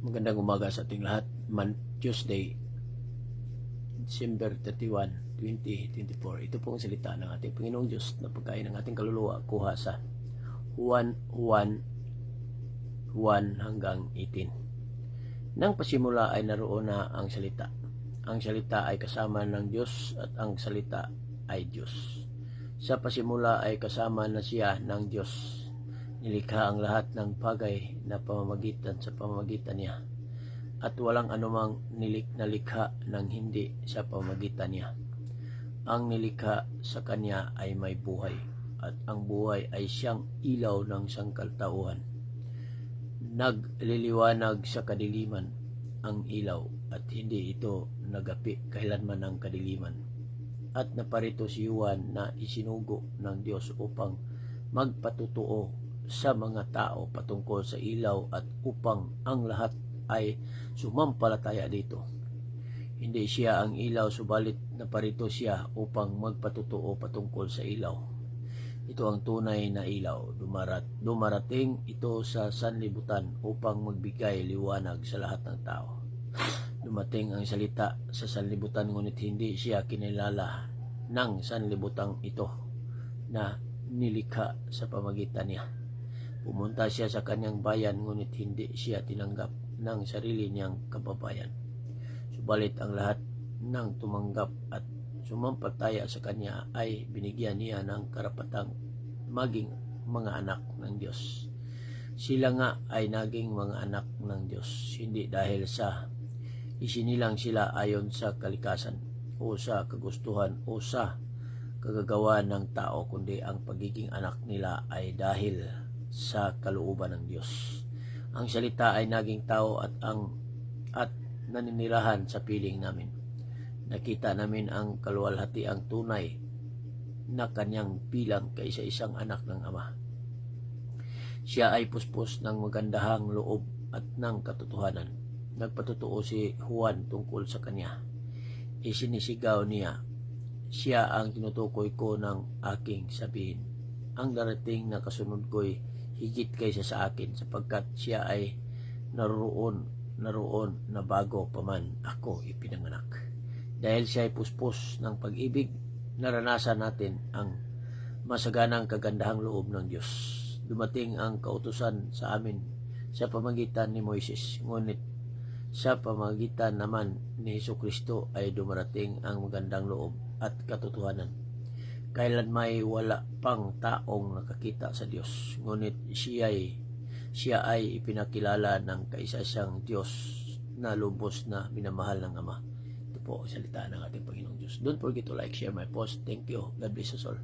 Magandang umaga sa ating lahat. Tuesday, December 31, 2024. Ito pong salita ng ating Panginoong Diyos na pagkain ng ating kaluluwa kuha sa Juan 1 hanggang 18. Nang pasimula ay naroon na ang salita. Ang salita ay kasama ng Diyos at ang salita ay Diyos. Sa pasimula ay kasama na siya ng Diyos. Nilikha ang lahat ng bagay na sa pamamagitan niya. At walang anumang nalikha ng hindi sa pamamagitan niya. Ang nilikha sa kanya ay may buhay, at ang buhay ay siyang ilaw ng sangkaltauhan. Nagliliwanag sa kadiliman ang ilaw, at hindi ito nagapi kailanman ng kadiliman. At naparito si Juan na isinugo ng Diyos upang magpatutuo sa mga tao patungkol sa ilaw at upang ang lahat ay sumampalataya dito. Hindi siya ang ilaw, subalit naparito siya upang magpatutuo patungkol sa ilaw. Ito ang tunay na ilaw. Dumarating ito sa sanlibutan upang magbigay liwanag sa lahat ng tao. Dumating ang salita sa sanlibutan, ngunit hindi siya kinilala ng sanlibutang ito na nilikha sa pamagitan niya. Pumunta siya sa kanyang bayan, ngunit hindi siya tinanggap ng sarili niyang kababayan. Subalit ang lahat ng tumanggap at sumampalataya sa kanya ay binigyan niya ng karapatang maging mga anak ng Diyos. Sila nga ay naging mga anak ng Diyos, hindi dahil sa isinilang sila ayon sa kalikasan o sa kagustuhan o sa kagagawa ng tao, kundi ang pagiging anak nila ay dahil sa kalooban ng Diyos. Ang salita ay naging tao at naninirahan sa piling namin. Nakita namin ang kaluwalhatiang tunay na kanyang bilang kaysa isang anak ng Ama. Siya ay puspos ng magandahang loob at ng katotohanan. Nagpatutuo si Juan tungkol sa kanya. Isinisigaw niya, siya ang tinutukoy ko ng aking sabihin. Ang darating na kasunod ko'y higit kaysa sa akin, sapagkat siya ay naroon na bago pa man ako ipinanganak. Dahil siya ay puspos ng pag-ibig, naranasan natin ang masaganang kagandahang loob ng Diyos. Dumating ang kautusan sa amin sa pamagitan ni Moises, ngunit sa pamagitan naman ni Jesucristo ay dumarating ang magandang loob at katotohanan. Kailan may wala pang taong nakakita sa Diyos, ngunit siya ay ipinakilala ng kaisa-isang Diyos na lubos na minamahal ng Ama. Ito po ang salita ng ating Panginoong Diyos. Don't forget to like, share my post. Thank you. God bless us all.